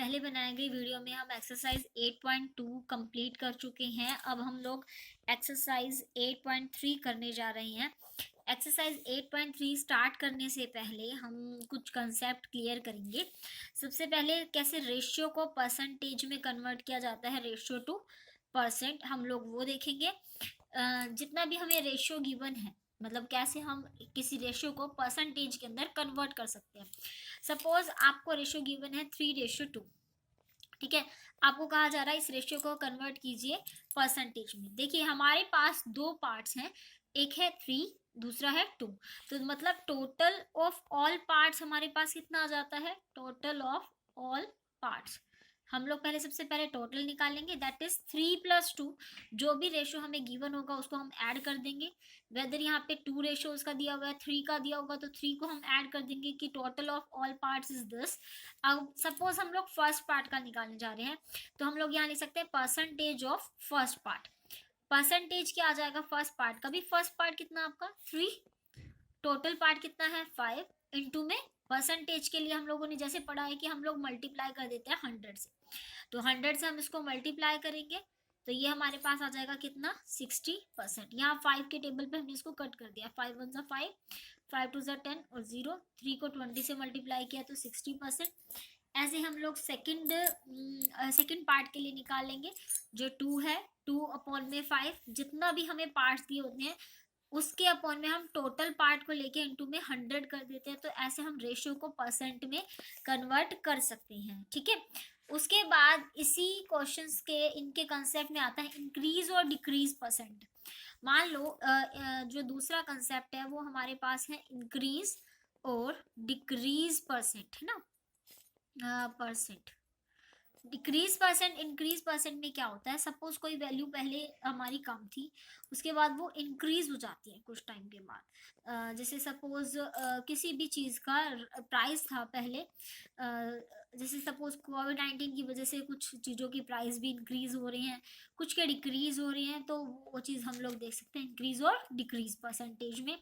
पहले बनाए गए वीडियो में हम एक्सरसाइज 8.2 कंप्लीट कर चुके हैं। अब हम लोग एक्सरसाइज 8.3 करने जा रहे हैं। एक्सरसाइज 8.3 स्टार्ट करने से पहले हम कुछ कंसेप्ट क्लियर करेंगे। सबसे पहले कैसे रेशियो को परसेंटेज में कन्वर्ट किया जाता है, रेशियो टू परसेंट, हम लोग वो देखेंगे। जितना भी हमें रेशियो गिवन है, मतलब कैसे हम किसी रेशियो को परसेंटेज के अंदर कन्वर्ट कर सकते हैं। सपोज आपको रेशियो गिवन है 3:2, ठीक है। आपको कहा जा रहा है इस रेशियो को कन्वर्ट कीजिए परसेंटेज में। देखिए हमारे पास दो पार्ट्स हैं, एक है 3, दूसरा है 2। तो मतलब टोटल ऑफ ऑल पार्ट्स हमारे पास कितना आ जाता है, टोटल ऑफ ऑल पार्ट्स। हम लोग पहले सबसे पहले टोटल निकालेंगे, दैट इज 3+2। जो भी रेशियो हमें गिवन होगा उसको हम ऐड कर देंगे। वेदर यहाँ पे 2 रेशियो उसका दिया हुआ है, 3 का दिया होगा तो 3 को हम ऐड कर देंगे कि total of all parts is this. अब सपोज हम लोग फर्स्ट पार्ट का निकालने जा रहे हैं, तो हम लोग यहाँ लिख सकते हैं percentage of first part. Percentage क्या आ जाएगा फर्स्ट पार्ट का भी, फर्स्ट पार्ट कितना आपका 3, टोटल पार्ट कितना है 5, इनटू में परसेंटेज के लिए हम लोगों ने जैसे पढ़ा है कि हम लोग मल्टीप्लाई कर देते हैं 100 से। तो 100 से हम इसको मल्टीप्लाई करेंगे तो ये हमारे पास आ जाएगा कितना 60%। यहाँ 5 के टेबल पे हमने इसको कट कर दिया, 5 1 जा 5, 5 2 जा 10 और 0, 3 को 20 से मल्टीप्लाई किया तो 60%। ऐसे हम लोग सेकंड पार्ट के लिए निकालेंगे जो 2 है, 2/5, जितना भी हमें पार्ट्स दिए होते हैं उसके अपॉन में हम टोटल पार्ट को लेके इनटू में 100 कर देते हैं। तो ऐसे हम रेशियो को परसेंट में कन्वर्ट कर सकते हैं, ठीक है। उसके बाद इसी क्वेश्चंस के इनके कंसेप्ट में आता है इंक्रीज और डिक्रीज परसेंट। मान लो जो दूसरा कंसेप्ट है वो हमारे पास है इंक्रीज और डिक्रीज परसेंट, है ना। Percent, decrease percent, increase percent में क्या होता है, सपोज कोई वैल्यू पहले हमारी कम थी, उसके बाद वो इंक्रीज हो जाती है कुछ टाइम के बाद। जैसे सपोज किसी भी चीज़ का प्राइस था पहले, जैसे सपोज कोविड-19 की वजह से कुछ चीज़ों की प्राइस भी इंक्रीज हो रही हैं, कुछ के डिक्रीज हो रही हैं, तो वो चीज़ हम लोग देख सकते हैं इंक्रीज और डिक्रीज परसेंटेज में।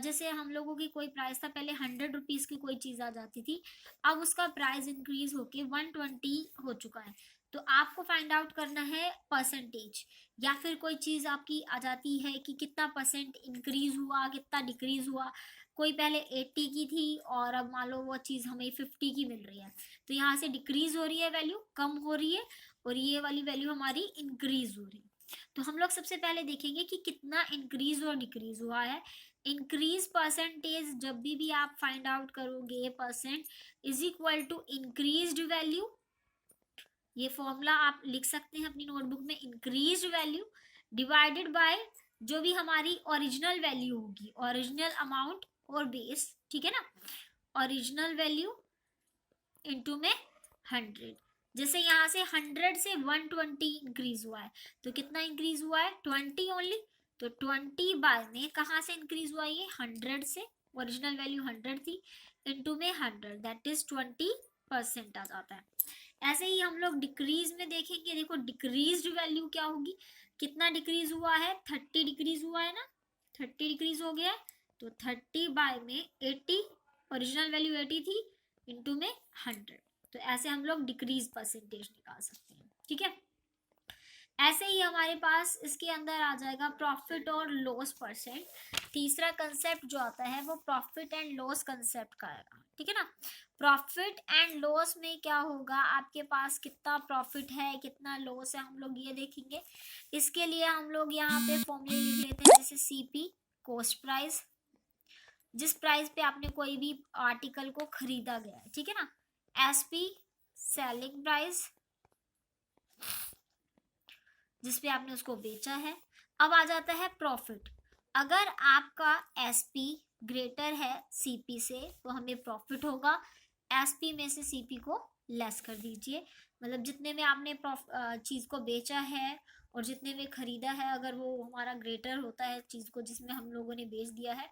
जैसे हम लोगों की कोई प्राइस था पहले 100 रुपीज़ की कोई चीज़ आ जाती थी, अब उसका प्राइस इंक्रीज होके 120 हो चुका है। तो आपको फाइंड आउट करना है परसेंटेज, या फिर कोई चीज़ आपकी आ जाती है कि कितना परसेंट इंक्रीज हुआ, कितना डिक्रीज हुआ। कोई पहले 80 की थी और अब मान लो वो चीज़ हमें 50 की मिल रही है, तो यहाँ से डिक्रीज हो रही है, वैल्यू कम हो रही है, और ये वाली वैल्यू हमारी इंक्रीज हो रही है। तो हम लोग सबसे पहले देखेंगे कि कितना इंक्रीज और डिक्रीज हुआ है। इंक्रीज परसेंटेज जब भी आप फाइंड आउट करोगे, percent is equal to increased value. ये फॉर्मूला आप लिख सकते हैं अपनी नोटबुक में, इंक्रीज्ड वैल्यू डिवाइडेड बाय जो भी हमारी ओरिजिनल वैल्यू होगी, ओरिजिनल अमाउंट और बेस, ठीक है ना। ओरिजिनल वैल्यू इनटू में 100। जैसे यहाँ से 100 से 120 इंक्रीज हुआ है, तो कितना इंक्रीज हुआ है 20 ओनली। तो 20 बाय में कहाँ से इंक्रीज हुआ, ये 100 से, ओरिजिनल वैल्यू 100 थी, इनटू में 100, दैट इज 20% आ जाता है। ऐसे ही हम लोग डिक्रीज में देखेंगे, देखो डिक्रीज्ड वैल्यू क्या होगी, कितना डिक्रीज हुआ है 30 डिक्रीज हुआ है ना, 30 डिक्रीज हो गया है। तो 30 बाय में 80, ओरिजिनल वैल्यू 80 थी, इनटू में 100। तो ऐसे हम लोग डिक्रीज परसेंटेज निकाल सकते हैं, ठीक है। ऐसे ही हमारे पास इसके अंदर आ जाएगा प्रॉफिट और लॉस परसेंट। तीसरा कंसेप्ट जो आता है वो प्रॉफिट एंड लॉस कंसेप्ट का आएगा, ठीक है ना। प्रॉफिट एंड लॉस में क्या होगा, आपके पास कितना प्रॉफिट है कितना लॉस है, हम लोग ये देखेंगे। इसके लिए हम लोग यहाँ पे फॉर्मूले लिख लेते हैं, जैसे सीपी कॉस्ट प्राइस, जिस प्राइस पे आपने कोई भी आर्टिकल को खरीदा गया है, ठीक है ना। एसपी सेलिंग प्राइस, जिसपे आपने उसको बेचा है। अब आ जाता है प्रॉफिट। अगर आपका एसपी ग्रेटर है सीपी से तो हमें प्रॉफिट होगा, एसपी में से सीपी को लेस कर दीजिए। मतलब जितने में आपने चीज़ को बेचा है और जितने में खरीदा है, अगर वो हमारा ग्रेटर होता है चीज़ को जिसमें हम लोगों ने बेच दिया है,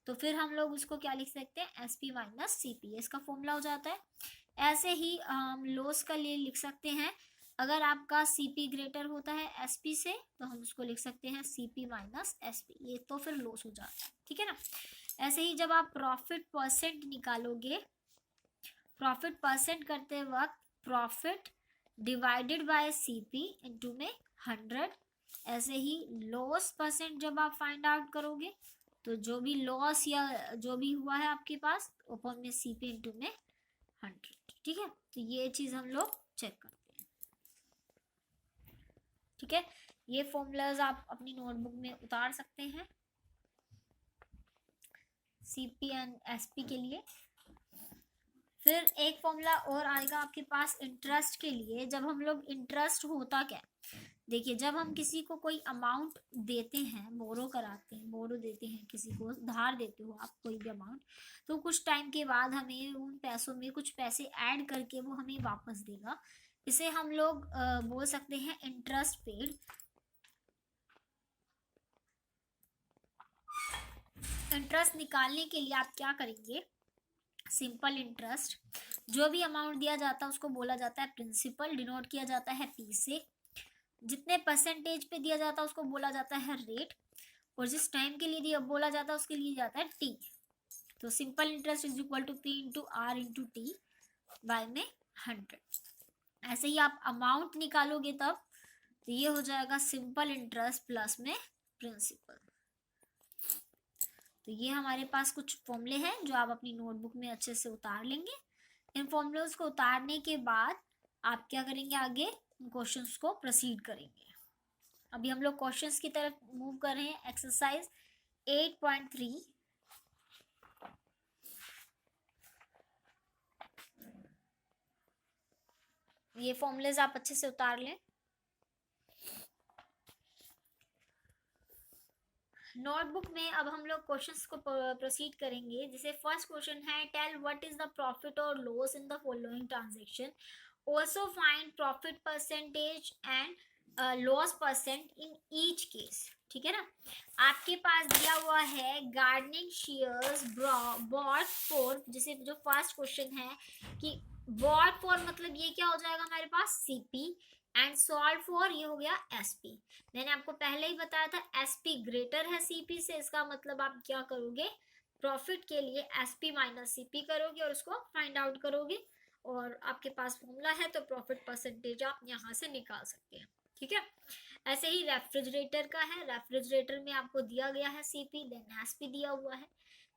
तो फिर हम लोग उसको क्या लिख सकते हैं, एसपी माइनस सीपी, इसका फॉर्मूला हो जाता है। ऐसे ही हम लॉस का लिए लिख सकते हैं, अगर आपका सीपी ग्रेटर होता है एसपी से तो हम उसको लिख सकते हैं सीपी माइनस एसपी, ये तो फिर लॉस हो जाता है, ठीक है ना। ऐसे ही जब आप प्रॉफिट परसेंट निकालोगे, प्रॉफिट परसेंट करते वक्त profit divided by CP into में 100। ऐसे ही लॉस परसेंट जब आप फाइंड आउट करोगे तो जो भी लॉस या जो भी हुआ है आपके पास ऊपर में सीपी इनटू में 100। ठीक है, तो ये चीज हम लोग चेक करते हैं। ठीक है, ये फॉर्मूलाज आप अपनी नोटबुक में उतार सकते हैं सीपी एंड एसपी के लिए। फिर एक फॉर्मूला और आएगा आपके पास इंटरेस्ट के लिए। जब हम लोग इंटरेस्ट होता क्या, देखिए जब हम किसी को कोई अमाउंट देते हैं, बोरो कराते हैं, बोरो देते हैं, किसी को धार देते हो आप कोई भी अमाउंट, तो कुछ टाइम के बाद हमें उन पैसों में कुछ पैसे ऐड करके वो हमें वापस देगा। इसे हम लोग बोल सकते हैं इंटरेस्ट पेड। इंटरेस्ट निकालने के लिए आप क्या करेंगे, सिंपल इंटरेस्ट, जो भी अमाउंट दिया जाता है उसको बोला जाता है प्रिंसिपल, डिनोट किया जाता है पी से। जितने परसेंटेज पे दिया जाता है उसको बोला जाता है रेट, और जिस टाइम के लिए दिया बोला जाता है उसके लिए जाता है टी। तो simple interest is equal to P into R into T by में 100। ऐसे ही आप अमाउंट निकालोगे तब तो ये हो जाएगा सिंपल इंटरेस्ट प्लस में प्रिंसिपल। तो ये हमारे पास कुछ फॉर्मूले हैं जो आप अपनी नोटबुक में अच्छे से उतार लेंगे। इन फॉर्मूलोज को उतारने के बाद आप क्या करेंगे, आगे क्वेश्चंस को प्रोसीड करेंगे। अभी हम लोग क्वेश्चंस की तरफ मूव कर रहे हैं। एक्सरसाइज 8.3। ये फॉर्मूलेज आप अच्छे से उतार लें। नोटबुक में अब हम लोग क्वेश्चंस को प्रोसीड करेंगे। जैसे फर्स्ट क्वेश्चन है, tell what is the profit और loss in the following transaction, also find profit percentage and loss percent in each case. ठीक है ना, आपके पास दिया हुआ है गार्डनिंग शेयर्स बॉट फॉर, जैसे जो फर्स्ट क्वेश्चन है कि बॉट फॉर मतलब ये क्या हो जाएगा हमारे पास सीपी, एंड सॉल्व फॉर ये हो गया एसपी। मैंने आपको पहले ही बताया था एसपी ग्रेटर है सीपी से, इसका मतलब आप क्या करोगे, प्रॉफिट के लिए एसपी माइनस सीपी करोगे और उसको फाइंड आउट करोगे, और आपके पास फॉर्मूला है तो प्रॉफिट परसेंटेज आप यहाँ से निकाल सकते हैं। ठीक है, ऐसे ही रेफ्रिजरेटर का है। रेफ्रिजरेटर में आपको दिया गया है सीपी, देन एसपी दिया हुआ है।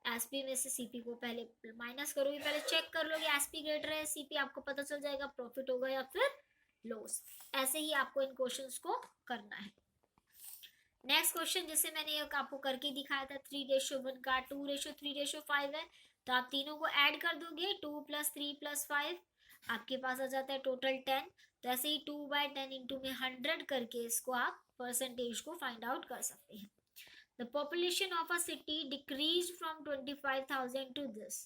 एसपी में से सीपी को पहले माइनस करोगे, पहले चेक कर लोगे एसपी ग्रेटर है सीपी, आपको पता चल जाएगा प्रॉफिट होगा या फिर लॉस। ऐसे ही आपको इन क्वेश्चंस को करना है। नेक्स्ट क्वेश्चन जैसे मैंने आपको करके दिखाया था 3:1 का 2:3:5 है, तो आप तीनों को ऐड कर दोगे, 2 + 3 + 5 आपके पास आ जाता है टोटल 10। तो ऐसे ही 2/10 इंटू में 100 करके इसको आप परसेंटेज को फाइंड आउट कर सकते हैं। The population of a city decreased from 25,000 to this.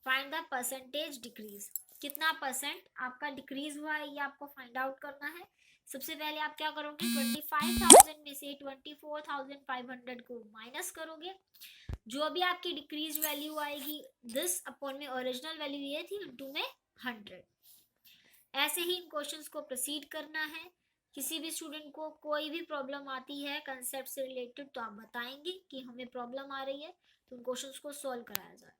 Find the percentage decrease. कितना परसेंट आपका डिक्रीज हुआ है ये आपको फाइंड आउट करना है। सबसे पहले आप क्या करोगे, 25,000 में से 24,500 को माइनस करोगे। जो भी आपकी डिक्रीज वैल्यू आएगी दिस अपॉन में ओरिजिनल वैल्यू ये थी इनटू में 100। ऐसे ही इन क्वेश्चंस को प्रोसीड करना है। किसी भी स्टूडेंट को कोई भी प्रॉब्लम आती है कंसेप्ट से रिलेटेड तो आप बताएंगे कि हमें प्रॉब्लम आ रही है, तो उन क्वेश्चंस को सॉल्व कराया जाए।